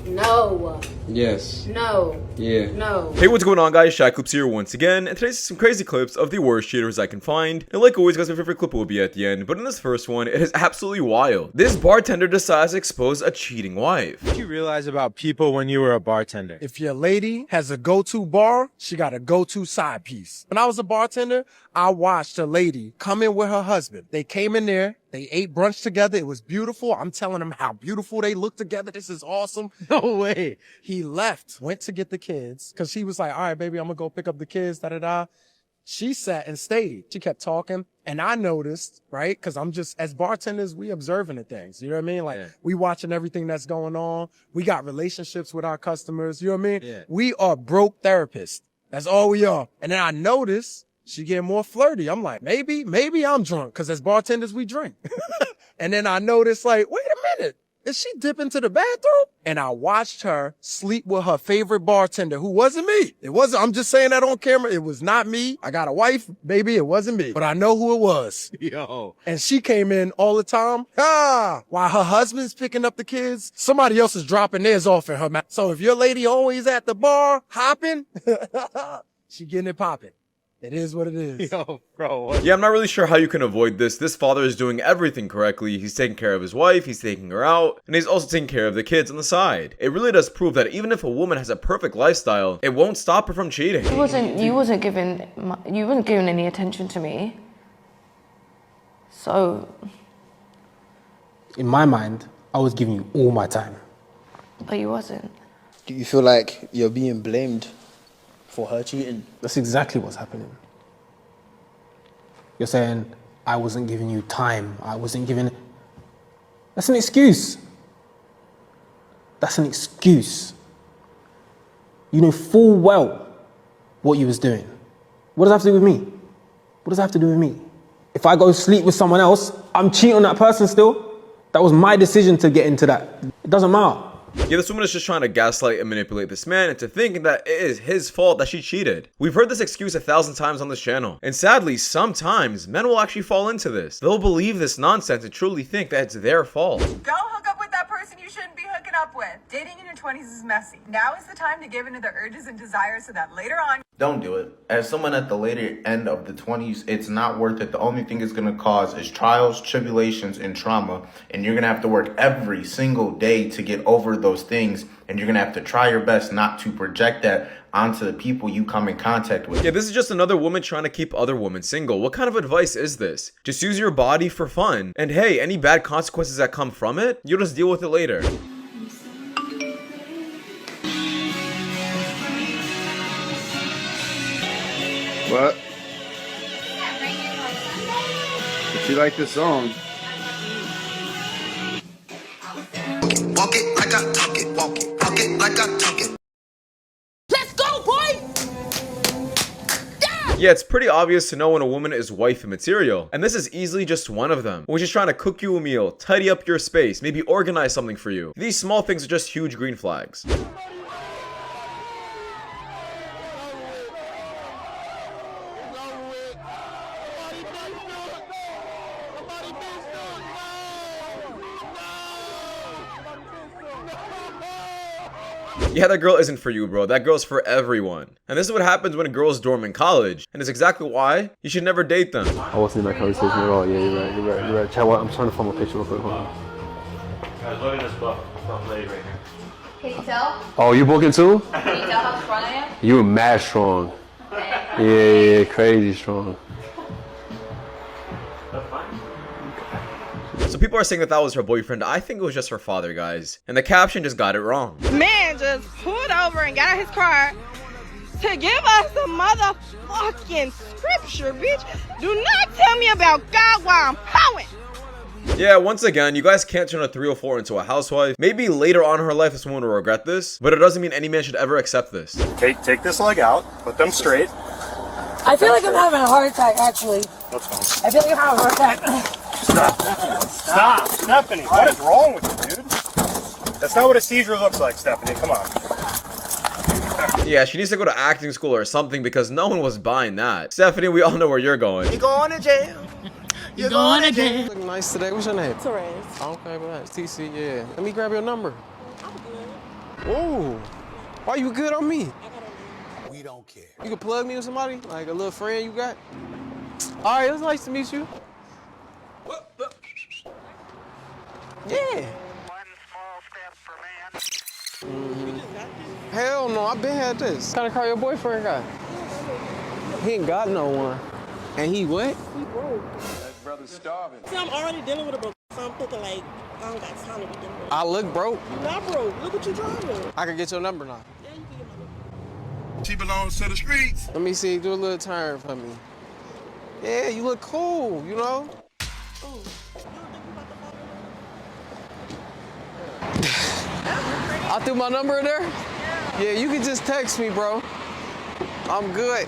No. Yes. No. Yeah. No. Hey, what's going on, guys? Shak-Clips here once again, and today's some crazy clips of the worst cheaters I can find. And like always, guys, my favorite clip will be at the end, but in this first one, it is absolutely wild. This bartender decides to expose a cheating wife. What did you realize about people when you were a bartender? If your lady has a go-to bar, she got a go-to side piece. When I was a bartender, I watched a lady come in with her husband. They came in there, they ate brunch together. It was beautiful. I'm telling them how beautiful they look together. This is awesome. No way. He left, went to get the kids, because she was like, all right, baby, I'm going to go pick up the kids, da-da-da. She sat and stayed. She kept talking. And I noticed, right? Because I'm just, as bartenders, we observing the things. You know what I mean? Like, we watching everything that's going on. We got relationships with our customers. You know what I mean? Yeah. We are broke therapists. That's all we are. And then I noticed she getting more flirty. I'm like, maybe I'm drunk. Because as bartenders, we drink. And then I noticed, like, wait a minute. Is she dipping to the bathroom? And I watched her sleep with her favorite bartender, who wasn't me. It wasn't, I'm just saying that on camera. It was not me. I got a wife, baby. It wasn't me. But I know who it was. Yo. And she came in all the time. While her husband's picking up the kids, somebody else is dropping theirs off in her mouth. So if your lady always at the bar hopping, she getting it popping. It is what it is. Yo, bro. What? Yeah, I'm not really sure how you can avoid this. This father is doing everything correctly. He's taking care of his wife, he's taking her out, and he's also taking care of the kids on the side. It really does prove that even if a woman has a perfect lifestyle, it won't stop her from cheating. You wasn't giving any attention to me. So. In my mind, I was giving you all my time. But you wasn't. Do you feel like you're being blamed for her cheating? That's exactly what's happening. You're saying, I wasn't giving you time. I wasn't giving... That's an excuse. That's an excuse. You know full well what you was doing. What does that have to do with me? What does that have to do with me? If I go sleep with someone else, I'm cheating on that person still. That was my decision to get into that. It doesn't matter. Yeah, this woman is just trying to gaslight and manipulate this man into thinking that it is his fault that she cheated. We've heard this excuse 1,000 times on this channel. And sadly, sometimes men will actually fall into this. They'll believe this nonsense and truly think that it's their fault. Go hook up with that person you shouldn't be hooking up with. Dating in your 20s is messy. Now is the time to give in to the urges and desires so that later on... Don't do it. As someone at the later end of the 20s, it's not worth it. The only thing it's going to cause is trials, tribulations, and trauma. And you're going to have to work every single day to get over those things. And you're going to have to try your best not to project that onto the people you come in contact with. Yeah, this is just another woman trying to keep other women single. What kind of advice is this? Just use your body for fun. And hey, any bad consequences that come from it, you'll just deal with it later. What? If you like this song. Walk it like I talk it, walk it like I talk it. Let's go, boy! Yeah, it's pretty obvious to know when a woman is wifey material. And this is easily just one of them. When she's trying to cook you a meal, tidy up your space, maybe organize something for you. These small things are just huge green flags. Yeah, that girl isn't for you, bro. That girl's for everyone. And this is what happens when girls dorm in college. And it's exactly why you should never date them. I wasn't in that conversation at all. Yeah, you're right. Chad, I'm trying to find my picture real quick. Hold on. Guys, look at this buff lady right here. Can you tell? Oh, you booking too? Can you tell how strong I am? You were mad strong. Yeah, crazy strong. That's fine. So people are saying that that was her boyfriend. I think it was just her father, guys. And the caption just got it wrong. Man just pulled over and got out his car to give us the motherfucking scripture, bitch. Do not tell me about God while I'm hoeing. Yeah, once again, you guys can't turn a 304 into a housewife. Maybe later on in her life this woman will regret this, but it doesn't mean any man should ever accept this. Take this leg out, put them straight. I feel like I'm having a heart attack, actually. That's fine. I feel like I'm having a heart attack. Stop, Stephanie. What is wrong with you, dude? That's not what a seizure looks like, Stephanie. Come on. Yeah, she needs to go to acting school or something because no one was buying that. Stephanie, we all know where you're going. You're going to jail. You're going to jail. Look nice today. What's your name? Therese. Okay, but TC, yeah. Let me grab your number. Ooh, why you good on me? We don't care. You can plug me with somebody, like a little friend you got? All right, it was nice to meet you. Yeah. Hell no, I been had this. What kind of car your boyfriend got? He ain't got no one. And he what? He broke. That brother's starving. See, I'm already dealing with a broke, so I'm thinking like, I don't got time to be dealing with it. I look broke. You're not broke. Look what you're driving. I can get your number now. Yeah, you can get my number. She belongs to the streets. Let me see, do a little turn for me. Yeah, you look cool, you know? I threw my number in there? Yeah, you can just text me, bro. I'm good.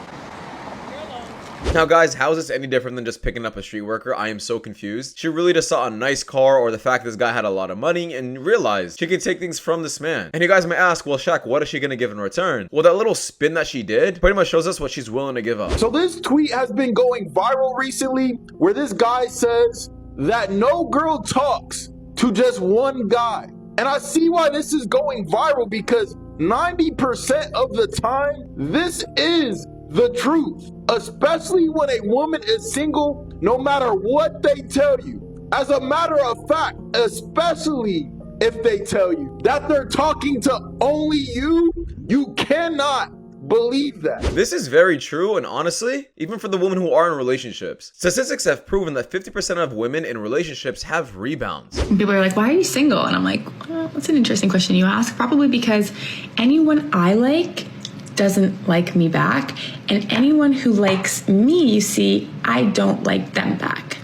Now guys, how is this any different than just picking up a street worker? I am so confused. She really just saw a nice car or the fact this guy had a lot of money and realized she could take things from this man. And you guys may ask, well, Shaq, what is she gonna give in return? Well, that little spin that she did pretty much shows us what she's willing to give up. So this tweet has been going viral recently where this guy says that no girl talks to just one guy. And I see why this is going viral because 90% of the time, this is the truth, especially when a woman is single, no matter what they tell you. As a matter of fact, especially if they tell you that they're talking to only you, you cannot believe that. This is very true, and honestly, even for the women who are in relationships, statistics have proven that 50% of women in relationships have rebounds. People are like, why are you single? And I'm like, well, that's an interesting question you ask. Probably because anyone I like doesn't like me back, and anyone who likes me, you see, I don't like them back.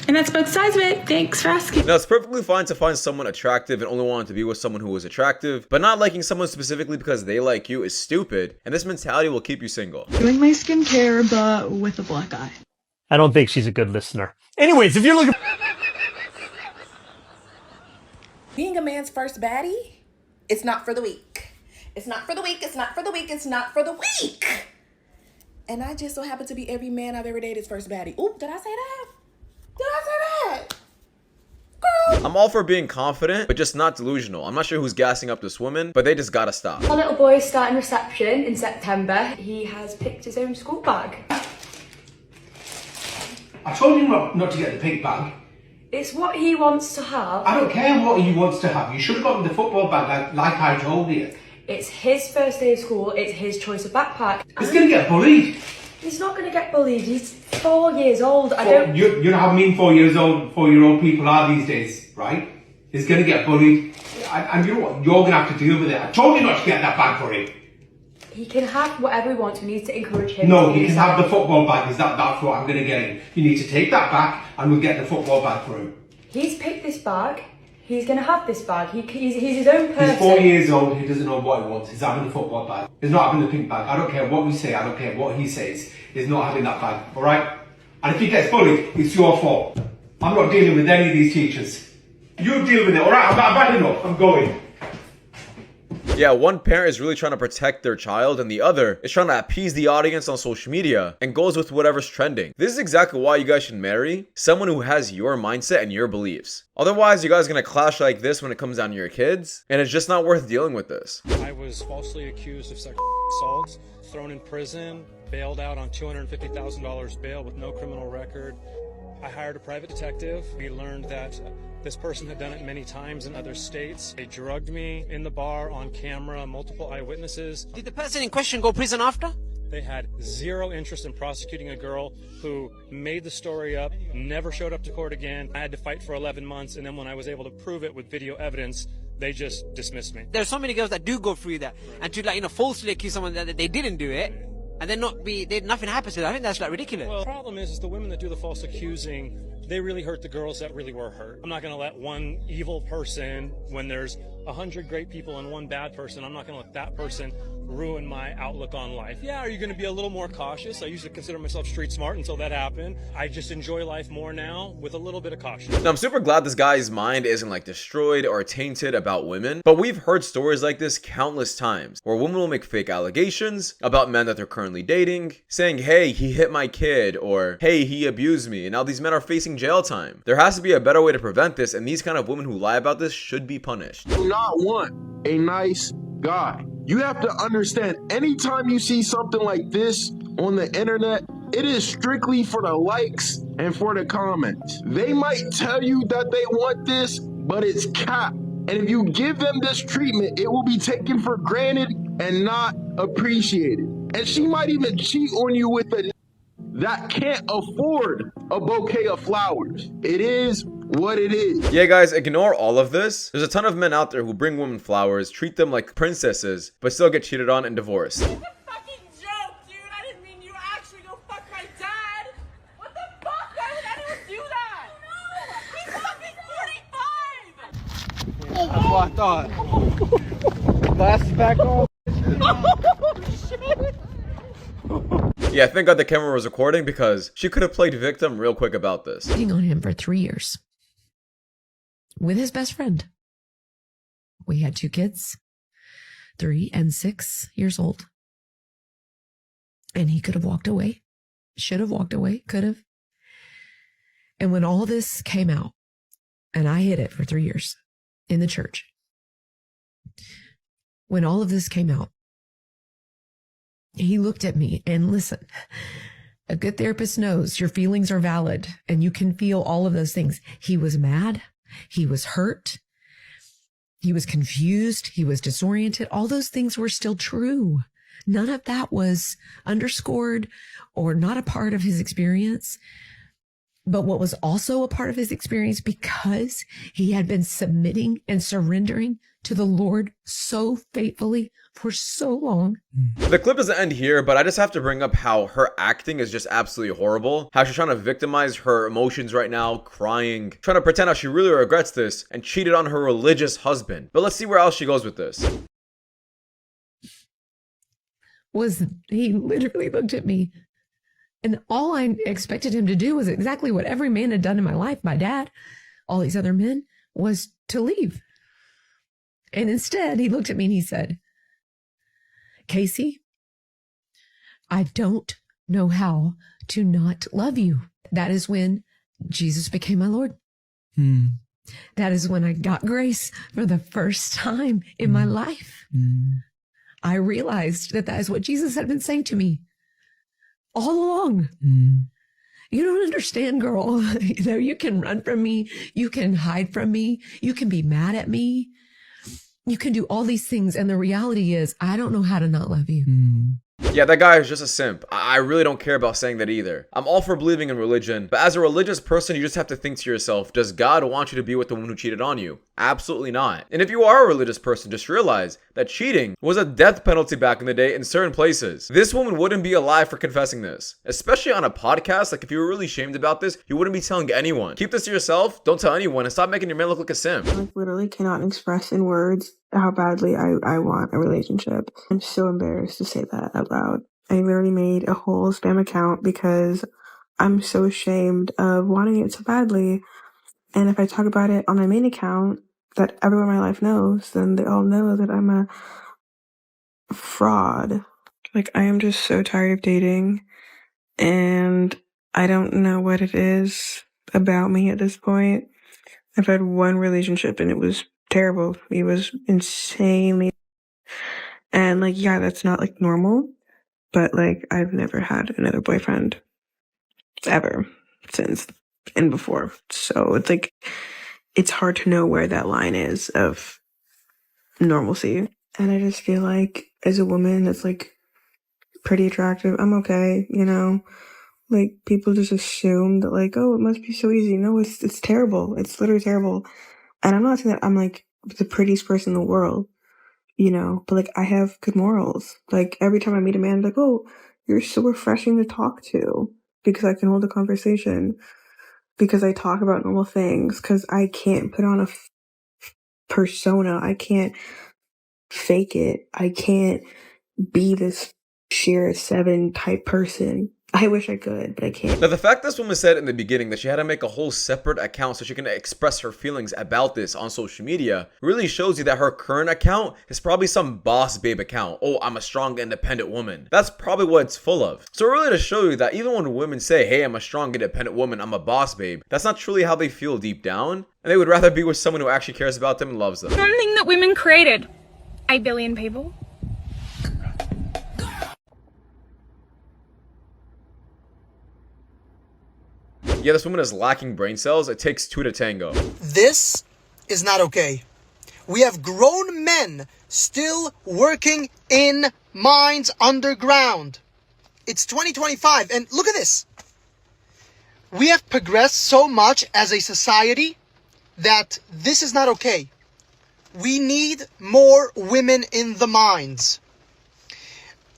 And that's both sides of it. Thanks for asking. Now, it's perfectly fine to find someone attractive and only want to be with someone who is attractive, but not liking someone specifically because they like you is stupid, and this mentality will keep you single. Doing my skincare, but with a black eye. I don't think she's a good listener. Anyways, if you're looking... Being a man's first baddie, it's not for the weak. It's not for the weak, it's not for the weak, it's not for the weak. And I just so happen to be every man I've ever dated's first baddie. Oop, did I say that? Did I say that? Girl. I'm all for being confident, but just not delusional. I'm not sure who's gassing up this woman, but they just gotta stop. Our little boy's starting reception in September. He has picked his own school bag. I told you not to get the pink bag. It's what he wants to have. I don't care what he wants to have. You should have gotten the football bag like I told you. It's his first day of school. It's his choice of backpack. He's going to get bullied. He's not going to get bullied. He's 4 years old. You know how mean 4 years old, 4-year-old people are these days, right? He's going to get bullied. And you know what? You're going to have to deal with it. I told you not to get that bag for him. He can have whatever he wants. We need to encourage him. No, he can have the football bag. That's what I'm going to get him. You need to take that back and we'll get the football bag for him. He's picked this bag. He's going to have this bag. He's his own person. He's 4 years old. He doesn't know what he wants. He's having the football bag. He's not having the pink bag. I don't care what we say. I don't care what he says. He's not having that bag. All right? And if he gets bullied, it's your fault. I'm not dealing with any of these teachers. You deal with it. All right? I've had enough. I'm going. Yeah, one parent is really trying to protect their child and the other is trying to appease the audience on social media and goes with whatever's trending. This is exactly why you guys should marry someone who has your mindset and your beliefs. Otherwise, you guys are going to clash like this when it comes down to your kids, and it's just not worth dealing with this. I was falsely accused of sexual assault, thrown in prison, bailed out on $250,000 bail with no criminal record. I hired a private detective. We learned that this person had done it many times in other states. They drugged me in the bar on camera, multiple eyewitnesses. Did the person in question go to prison after? They had zero interest in prosecuting a girl who made the story up, never showed up to court again. I had to fight for 11 months, and then when I was able to prove it with video evidence, they just dismissed me. There are so many girls that do go through that, and to falsely accuse someone that they didn't do it, and then nothing happens to them. I think that's ridiculous. Well, the problem is the women that do the false accusing, they really hurt the girls that really were hurt. I'm not going to let one evil person, when there's 100 great people and one bad person, I'm not going to let that person ruin my outlook on life. Yeah, are you going to be a little more cautious? I used to consider myself street smart until that happened. I just enjoy life more now with a little bit of caution. Now, I'm super glad this guy's mind isn't destroyed or tainted about women, but we've heard stories like this countless times where women will make fake allegations about men that they're currently dating, saying, hey, he hit my kid, or hey, he abused me, and now these men are facing jail time. There has to be a better way to prevent this, and these kind of women who lie about this should be punished. Do not want a nice guy. You have to understand, anytime you see something like this on the internet, it is strictly for the likes and for the comments. They might tell you that they want this, but it's cap. And if you give them this treatment, it will be taken for granted and not appreciated. And she might even cheat on you with a that can't afford a bouquet of flowers. It is what it is. Yeah, guys, ignore all of this. There's a ton of men out there who bring women flowers, treat them like princesses, but still get cheated on and divorced. That's what I thought. Glasses back on. Yeah, thank God the camera was recording because she could have played victim real quick about this. Cheating on him for 3 years with his best friend. We had 2 kids, 3 and 6 years old. And he could have walked away, should have walked away, could have. And when all this came out, and I hid it for 3 years in the church, when all of this came out, he looked at me and listen, a good therapist knows your feelings are valid and you can feel all of those things. He was mad. He was hurt. He was confused. He was disoriented. All those things were still true. None of that was underscored or not a part of his experience. But what was also a part of his experience, because he had been submitting and surrendering to the Lord so faithfully for so long. The clip doesn't end here, but I just have to bring up how her acting is just absolutely horrible. How she's trying to victimize her emotions right now, crying, trying to pretend how she really regrets this and cheated on her religious husband. But let's see where else she goes with this. He literally looked at me, and all I expected him to do was exactly what every man had done in my life, my dad, all these other men, was to leave. And instead, he looked at me and he said, Casey, I don't know how to not love you. That is when Jesus became my Lord. That is when I got grace for the first time in my life. I realized that is what Jesus had been saying to me all along. You don't understand, girl. You can run from me. You can hide from me. You can be mad at me. You can do all these things. And the reality is, I don't know how to not love you. Yeah, that guy is just a simp. I really don't care about saying that either. I'm all for believing in religion, but as a religious person, you just have to think to yourself, does God want you to be with the woman who cheated on you? Absolutely not. And if you are a religious person, just realize that cheating was a death penalty back in the day in certain places. This woman wouldn't be alive for confessing this, especially on a podcast. Like, if you were really ashamed about this, you wouldn't be telling anyone. Keep this to yourself, don't tell anyone, and stop making your man look like a simp. I literally cannot express in words how badly I want a relationship. I'm so embarrassed to say that out loud. I literally made a whole spam account because I'm so ashamed of wanting it so badly. And if I talk about it on my main account that everyone in my life knows, then they all know that I'm a fraud. Like, I am just so tired of dating, and I don't know what it is about me at this point. I've had one relationship and it was terrible. It was insanely, and like, yeah, that's not like normal, but like, I've never had another boyfriend ever since and before. So it's like, it's hard to know where that line is of normalcy. And I just feel like as a woman that's like pretty attractive, I'm okay, you know? Like, people just assume that like, oh, it must be so easy. No, it's terrible. It's literally terrible. And I'm not saying that I'm like the prettiest person in the world, you know, but like, I have good morals. Like, every time I meet a man, I'm like, oh, you're so refreshing to talk to, because I can hold a conversation, because I talk about normal things, because I can't put on a persona. I can't fake it. I can't be this sheer 7 type person. I wish I could, but I can't. Now, the fact this woman said in the beginning that she had to make a whole separate account so she can express her feelings about this on social media really shows you that her current account is probably some boss babe account. Oh, I'm a strong, independent woman. That's probably what it's full of. So really to show you that even when women say, hey, I'm a strong, independent woman, I'm a boss babe, that's not truly how they feel deep down. And they would rather be with someone who actually cares about them and loves them. Something that women created. 8 billion people. Yeah, this woman is lacking brain cells. It takes two to tango. This is not okay. We have grown men still working in mines underground. It's 2025, and look at this. We have progressed so much as a society that this is not okay. We need more women in the mines.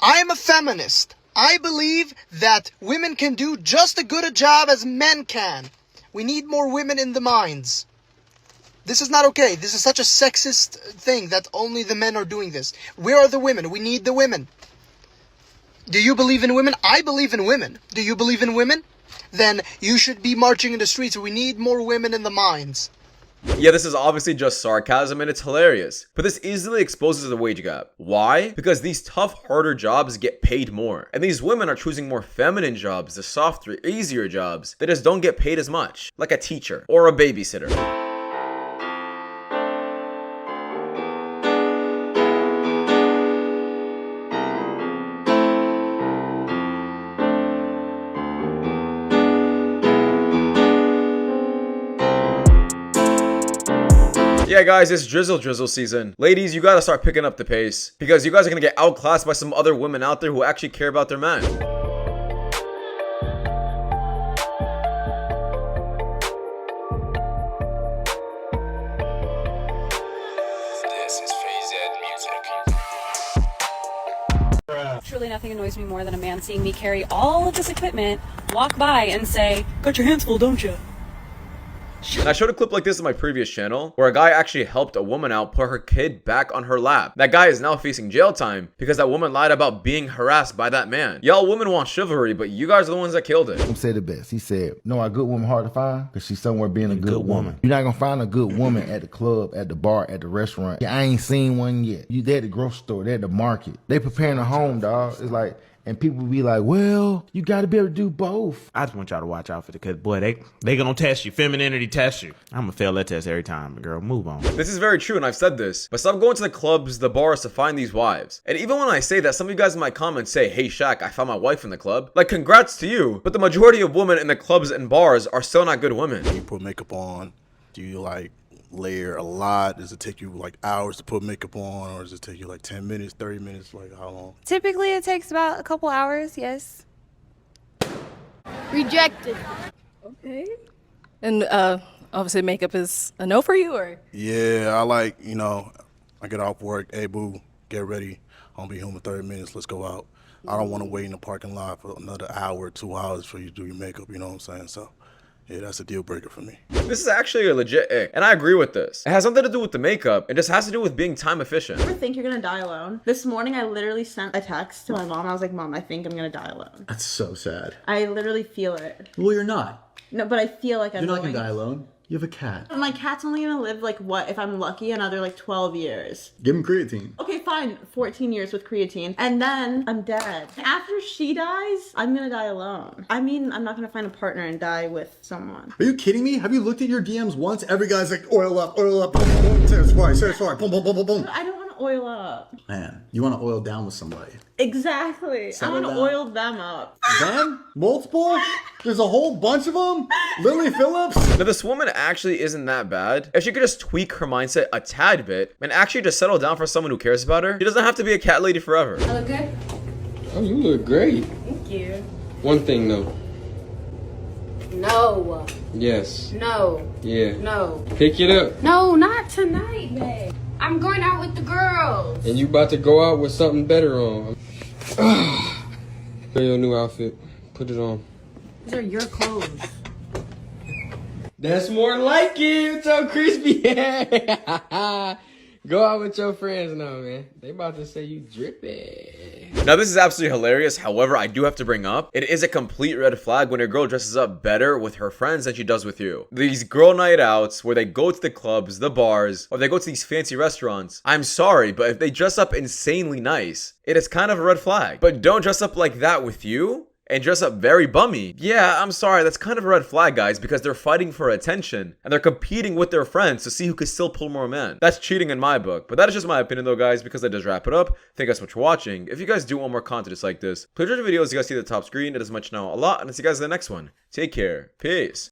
I am a feminist. I believe that women can do just as good a job as men can. We need more women in the mines. This is not okay. This is such a sexist thing that only the men are doing this. Where are the women? We need the women. Do you believe in women? I believe in women. Do you believe in women? Then you should be marching in the streets. We need more women in the mines. Yeah, this is obviously just sarcasm and it's hilarious, but this easily exposes the wage gap. Why? Because these tough, harder jobs get paid more, and these women are choosing more feminine jobs, the softer, easier jobs that just don't get paid as much, like a teacher or a babysitter. Yeah guys, it's drizzle season. Ladies, you gotta start picking up the pace, because you guys are gonna get outclassed by some other women out there who actually care about their men. Truly nothing annoys me more than a man seeing me carry all of this equipment, walk by and say, "Got your hands full, don't you?" And I showed a clip like this in my previous channel, where a guy actually helped a woman out put her kid back on her lap. That guy is now facing jail time because that woman lied about being harassed by that man. Y'all women want chivalry, but you guys are the ones that killed it. He said the best. He said, "No, a good woman hard to find because she's somewhere being a good woman. You're not gonna find a good woman at the club, at the bar, at the restaurant. Yeah, I ain't seen one yet. You there at the grocery store, there at the market. They preparing a home, dog. It's like." And people be like, well, you got to be able to do both. I just want y'all to watch out for it, because, boy, they going to test you. Femininity test you. I'm going to fail that test every time, girl. Move on. This is very true, and I've said this, but stop going to the clubs, the bars to find these wives. And even when I say that, some of you guys in my comments say, "Hey, Shaq, I found my wife in the club." Like, congrats to you, but the majority of women in the clubs and bars are still not good women. Do you put makeup on? Do you, like, layer a lot? Does it take you like hours to put makeup on, or does it take you like 10 minutes, 30 minutes? Like how long? Typically it takes about a couple hours, yes. Rejected. Okay. And obviously makeup is a no for you, or? Yeah, I like, I get off work, hey boo, get ready. I'll be home in 30 minutes, let's go out. I don't want to wait in the parking lot for another hour, 2 hours for you to do your makeup, you know what I'm saying? So yeah, that's a deal breaker for me. This is actually a legit ick, and I agree with this. It has something to do with the makeup. It just has to do with being time efficient. You ever think you're gonna die alone? This morning I literally sent a text to my mom. I was like, "Mom, I think I'm gonna die alone." That's so sad. I literally feel it. Well, you're not. No, but I feel like I'm You're not going. gonna die alone. You have a cat. And my cat's only gonna live like what, if I'm lucky, another like 12 years. Give him creatine. Okay, fine, 14 years with creatine. And then I'm dead. After she dies, I'm gonna die alone. I mean, I'm not gonna find a partner and die with someone. Are you kidding me? Have you looked at your DMs once? Every guy's like, oil up, boom, boom, boom, satisfy, boom, boom, boom, boom, boom. I don't wanna oil up. Man, you wanna oil down with somebody. Exactly. Settle I wanna down. oil them up. Them? Multiple? There's a whole bunch of them? Lily Phillips? Now this woman actually isn't that bad. If she could just tweak her mindset a tad bit and actually just settle down for someone who cares about her, she doesn't have to be a cat lady forever. I look good? Oh, you look great. Thank you. One thing though. No. Yes. No. Yeah. No. Pick it up. No, not tonight, babe. I'm going out with the girls. And you about to go out with something better on. Your new outfit. Put it on. These are your clothes. That's more like it. It's so crispy. Go out with your friends now, man. They about to say you drippy. Now this is absolutely hilarious. However, I do have to bring up, it is a complete red flag when a girl dresses up better with her friends than she does with you. These girl night outs where they go to the clubs, the bars, or they go to these fancy restaurants. I'm sorry, but if they dress up insanely nice, it is kind of a red flag. But don't dress up like that with you. and dress up very bummy. Yeah, I'm sorry, that's kind of a red flag, guys, because they're fighting for attention and they're competing with their friends to see who can still pull more men. That's cheating in my book, but that is just my opinion though, guys, because that does wrap it up. Thank you guys so much for watching. If you guys do want more content just like this, please watch the videos you guys see at the top screen. It is much now a lot, and I'll see you guys in the next one. Take care. Peace.